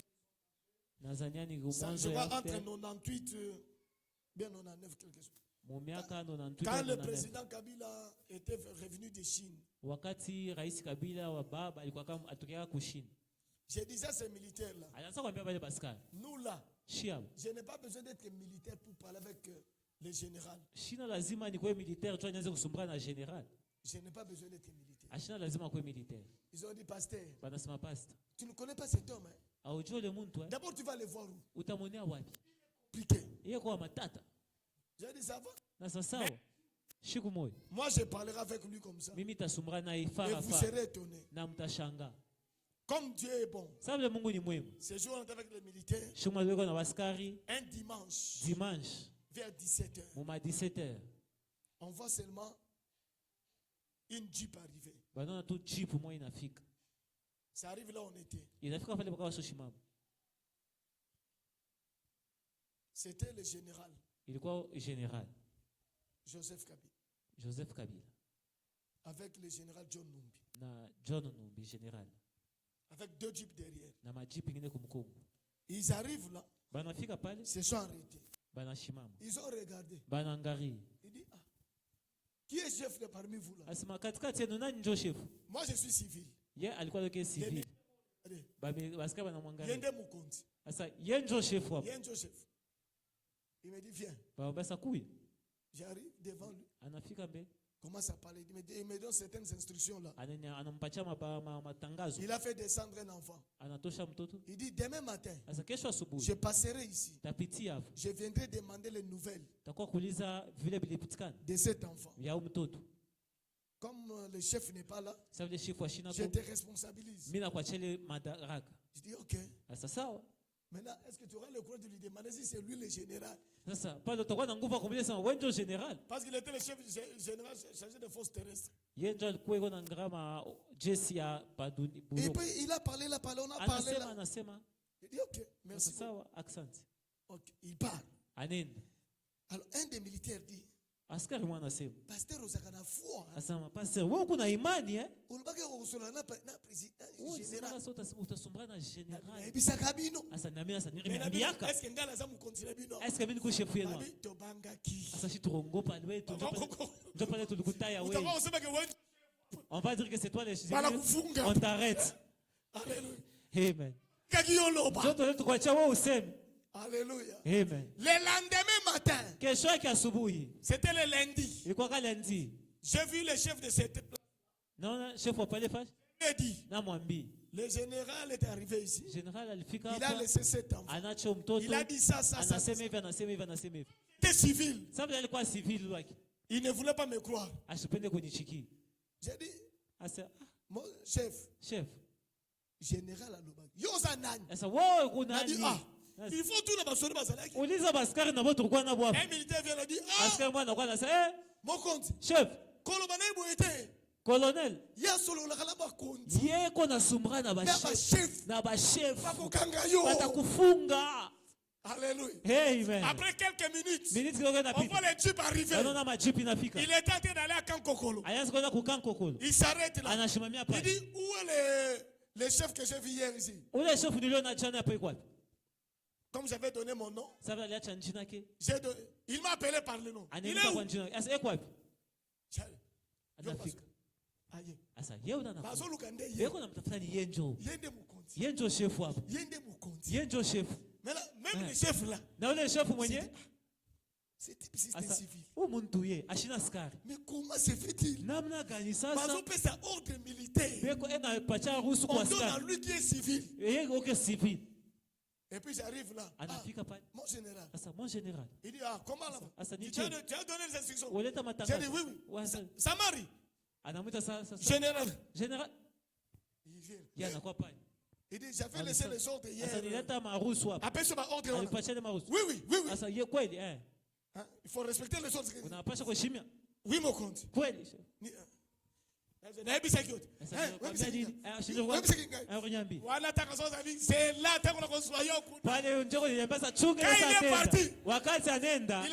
Nazania ni je mwanzo crois ya entre FDL. 98 bien 99 quelque chose. Mu miaka 98 Quand le 99. président Kabila était revenu de Chine, Wakati Rais Kabila wa baba alikuwa kama atokea kushini. j'ai dit ça ces militaires là. Alianza kuambia wale baskari. Nous là, Shiabo. je n'ai pas besoin d'être militaire pour parler avec le général. Shina lazima ni kwa militaire tu anaweza kusumbana na general. Je n'ai pas besoin d'être militaire. Ashina lazima kwa militaire. Ils ont dit pasteur, Banasema pastor. tu ne connais pas cet homme. Hein? Aujue le muntu eh? D'abord tu vas le voir où? Utamonea wapi? Pliqué. Yeye kwa matata. J'ai dit ça va. Na sasa shiku moyo. Moi je parlerai avec lui comme ça. Mimi tasumbana na Et ifara vous fa. serez étonnés. Na mtashanga. Comme Dieu est bon. Sababu Mungu ni mwema. Ce jour on était avec les militaires. Shuma leko na baskari Un dimanche, dimanche vers 17h. 17h. On voit seulement une Jeep arriver. Bana tu Jeep moi inafika. Ça arrive là où on était. Inafika pale bakawa soshimama. C'était le général. Ilikuwa général Joseph Kabila. Joseph Kabila. Avec le général John Numbi. Na John Numbi général. Avec 2 jeeps derrière. Na majipi ngine kumkongo. Ils arrivent là. Banafika pale. Se sont arrêtés. Banashimama. Ils ont regardé. Banangari. Il dit qui est chef de parmi vous là? Asema katikati yenu nani ndio chef? Moi je suis civil. Ye alikuwa yake civil. Basika banamwangalia. Yende mukonzi. Asa ye ndio chef hapo. Yende chef. Il me dit viens. Basa kuya. J'arrive devant lui. Anafika mbele. Commence à parler. Il me donne certaines instructions là. Anampatia matangazo. Il a fait descendre un enfant. Anatosha mtoto. Il dit demain matin. Asa kesho asubuhi. Je passerai ici. Tapitia hapo. Je viendrai demander les nouvelles. Takuwa kuuliza vile bilipitikana. De cet enfant. Ya mtoto. Comme le chef n'est pas là. Ça veut dire chef wa shina je te responsabilise. Mimi nakuachia ile madaraka. Je dis OK. Asa sawa. Maintenant, est-ce que tu auras le courage de lui demander si c'est lui le général? Sasa pas utakuwa na nguvu ya kumwambia sema wewe ndio général. Parce qu'il était le chef général chargé de forces terrestres. Yeye ndio alikuwa iko na ngama jeshi ya baduni. Et puis il a parlé, on a parlé là. Anasema. Il dit OK, merci. Sawa, accent. OK, il part. Anenda. Alors un des militaires dit askari mwana sema. Pasteur Osakana foi. Asema pasteur, wewe kuna imani Ulibaki kukusula na president général. Sasa utasumbana na général. Ebisa kabino. Asa na mimi asa niaka. Est-ce que ngala za mkontinent bino? Est-ce que mimi niko chef yenu? To banga ki. Asa si turongopa wewe ndio pale tulikutaya wewe. Utakuwa useme que wewe. On va dire que c'est toi le général. On t'arrête. Alléluia. Amen. Kakioloba. Zote tukuachia wewe useme. Alléluia. Amen. Le lendemain matin. Kesho yake asubuhi. C'était le lundi. Ilikuwa ka lundi. J'ai vu le chef de cette place. Non, chef wa pale fâche. Il dit. Na mwambi. Le général est arrivé ici. Général alifika hapa. Il a laissé cet enfant. Anacho mtoto. Il a dit ça. Anasema hivi. Il était civil. Sababu alikuwa civil wake. Il ne voulait pas me croire. Asipende kunichiki. J'ai dit. Asa mon chef. Général Alobaki. Yoza nani. Asa wewe kuna nani? Il faut tout na basori bazalaki. Uliza baskari na boto kwa na bwa. Un militaire vient et dit askari mwana kwa na sa mon compte. Chef. Kolobana boete. Colonel. Ya solo la kala ba konti. Yeko na sumra na ba chef. Na ba chef. Bakokanga yo. Batakufunga. Alléluia. Amen. Après quelques minutes, on voit les jeeps arriver. Il est tenté d'aller à Kankokolo. Il s'arrête là. Il dit où est le chef que j'ai vu hier ici? Comme j'avais donné mon nom, il m'a appelé par le nom. Il est où? Mais là, même le chef là. C'est civil. Mais comment se fait-il? Parce que c'est un ordre militaire. On donne à lui qui est civil. Et puis j'arrive là. Mon général. Il dit comment là? Tu as donné les instructions. J'ai dit oui. Samari. Général. Il vient. Il dit, j'avais laissé les ordres hier. Appelle sur ma ordre. Oui. Il faut respecter les ordres. Oui, mon compte. C'est là quand il est parti, il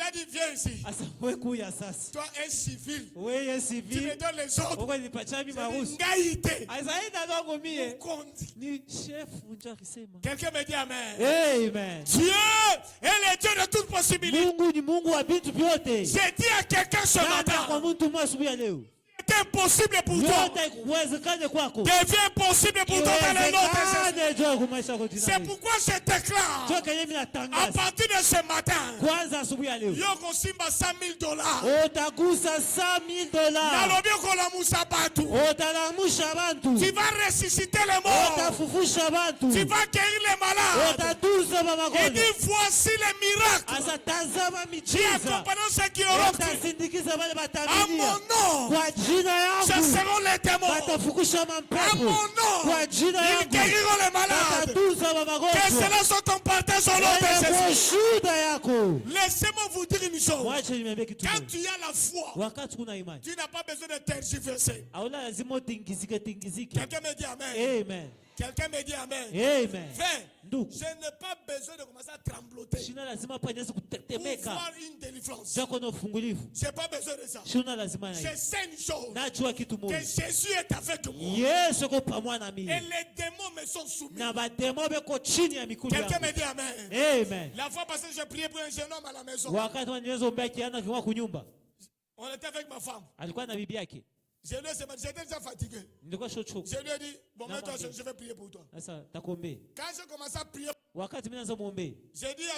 a dit viens ici. Toi un civil, tu me donnes les ordres. Quelqu'un me dit amen. Dieu est le Dieu de toute possibilité. J'ai dit à quelqu'un ce matin, c'est impossible pour toi devient possible pour toi dans le nom de Jésus. C'est pourquoi je déclare à partir de ce matin, Yoko Simba $100,000. Tu vas ressusciter les morts. Tu vas guérir les malades. Il dit voici les miracles qui accompagneront ceux qui auront cru. À mon nom, chasseront les démons. À mon nom, ils guériront les malades. Que cela soit ton partage au nom de Jésus. Laissez-moi vous dire une chose. Quand tu as la foi, tu n'as pas besoin de tergiverser. Quelqu'un me dit amen. Amen. Quelqu'un me dit amen. Amen. Je n'ai pas besoin de commencer à trembloter pour voir une délivrance. Je n'ai pas besoin de ça. Je sais une chose, que Jésus est avec moi. Et les démons me sont soumis. Quelqu'un me dit amen. Amen. La fois passée, j'ai prié pour un jeune homme à la maison. On était avec ma femme. Je lui ai dit, j'étais déjà fatigué. Je lui ai dit, bon, maintenant je vais prier pour toi. Quand j'ai commencé à prier, j'ai dit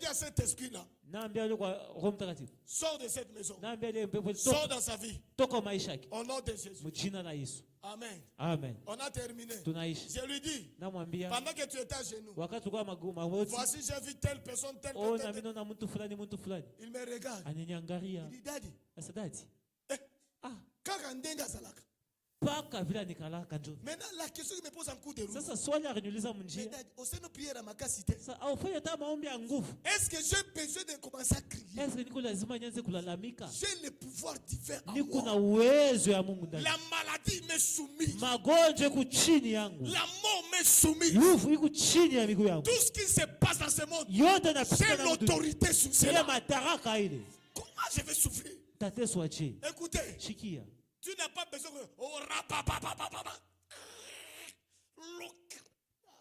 à cet esprit-là, sors de cette maison, sors dans sa vie, au nom de Jésus. Amen. Amen. On a terminé. Je lui dis, pendant que tu étais à genoux, voici j'ai vu telle personne, telle personne. Il me regarde. Il dit, Daddy. Maintenant, la question qui me pose un coup de roue. Est-ce que j'ai besoin de commencer à crier? J'ai le pouvoir divin en moi. La maladie m'est soumise. La mort m'est soumise. Tout ce qui se passe dans ce monde, j'ai l'autorité sur cela. Comment je vais souffrir? Écoutez, tu n'as pas besoin de...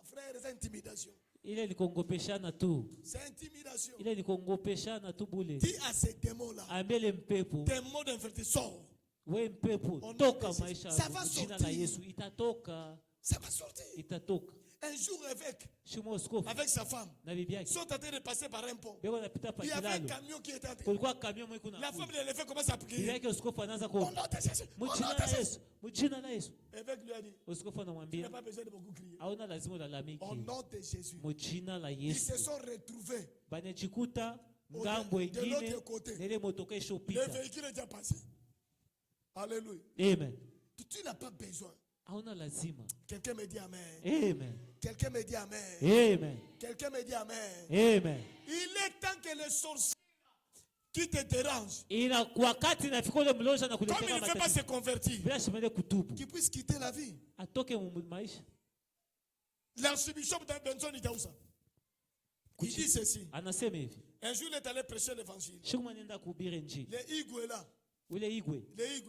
Frère, c'est intimidation. C'est intimidation. Dis à ces démons-là, démons d'infértilité, sors. Ça va sortir. Ça va sortir. Un jour avec sa femme, ils sont en train de passer par un pont. Il y avait un camion qui était en train. La femme de l'éléphant commence à prier. Évêque lui a dit, tu n'as pas besoin de beaucoup crier. Au nom de Jésus, ils se sont retrouvés de l'autre côté. Le véhicule est déjà passé. Alléluia. Amen. Tu n'as pas besoin. Quelqu'un me dit amen. Amen. Quelqu'un me dit amen. Amen. Quelqu'un me dit amen. Amen. Il est temps que les sorciers qui te dérangent, comme il ne veut pas se convertir, qu'ils puissent quitter la vie. L'archbishop de Benson Itaousa, il dit ceci. Un jour il est allé prêcher l'évangile. Les Igwe là. Les Igwe,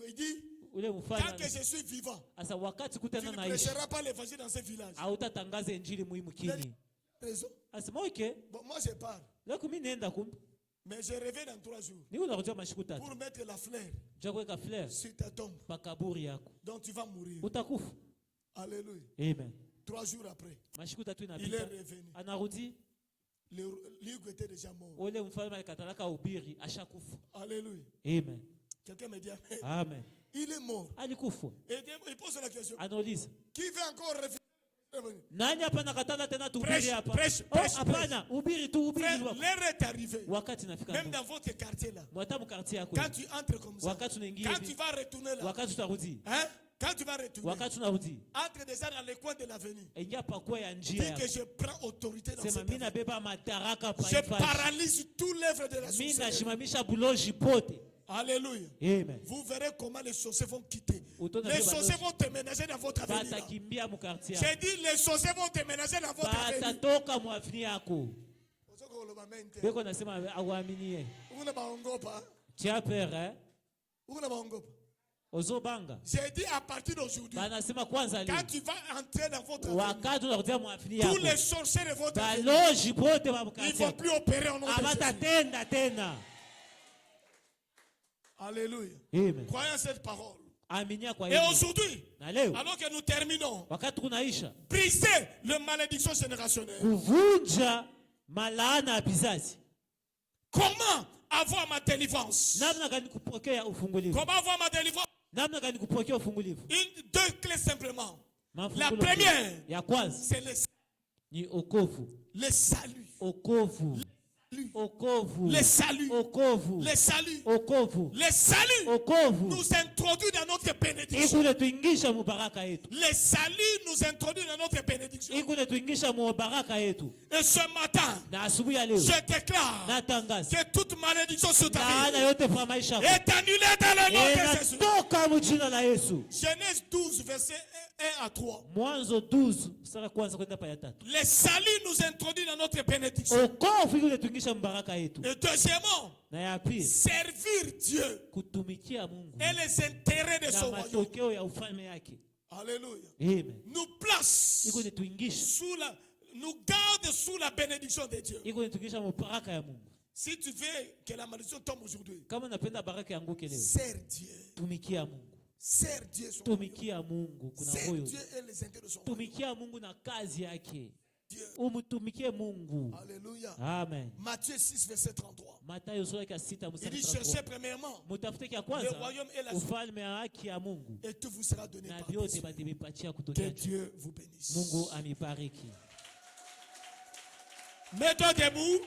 il dit, tant que je suis vivant, tu ne prêcheras pas l'évangile dans ce village. Raison. Bon, moi je pars. Mais je reviens dans 3 jours pour mettre la fleur sur ta tombe. Donc tu vas mourir. Alléluia. Amen. 3 jours après, il est revenu. L'Igwe était déjà mort. Alléluia. Amen. Quelqu'un me dit amen. Amen. Il est mort. Et il pose la question. Qui veut encore revenir? Prêche. L'heure est arrivée. Même dans votre quartier là. Quand tu entres comme ça, quand tu vas retourner là, quand tu vas retourner, entre déjà dans les coins de l'avenue, dis que je prends autorité dans cette vie. Je paralyse tout l'œuvre de la sorcellerie. Alléluia. Amen. Vous verrez comment les sorciers vont quitter. Les sorciers vont te ménager dans votre avenir. J'ai dit les sorciers vont te ménager dans votre avenir. Tu as peur, hein? J'ai dit à partir d'aujourd'hui, quand tu vas entrer dans votre avenir, tous les sorciers de votre avenir, ils ne vont plus opérer en nom de Jésus. Alléluia. Amen. Croyons cette parole. Et aujourd'hui, alors que nous terminons, brisez la malédiction générationnelle. Comment avoir ma délivrance? Comment avoir ma délivrance? 2 clés simplement. La première, c'est le salut. Okovu. Okovu. Les saluts. Okovu. Les saluts. Okovu. Les saluts. Okovu. Nous introduisent dans notre bénédiction. Les saluts nous introduisent dans notre bénédiction. Et ce matin, je déclare que toute malédiction sur ta vie est annulée dans le nom de Jésus. Genèse 12, verset 1 à 3. Les saluts nous introduisent dans notre bénédiction. Et deuxièmement, servir Dieu et les intérêts de son royaume. Alléluia. Nous place nous garde sous la bénédiction de Dieu. Si tu veux que la malédiction tombe aujourd'hui, sers Dieu. Sers Dieu. Sers Dieu et les intérêts de son royaume. Alléluia. Amen. Matthieu 6, verset 33. Il dit cherchez premièrement le royaume et la justice, et tout vous sera donné par Dieu. Que Dieu vous bénisse. Mets-toi debout.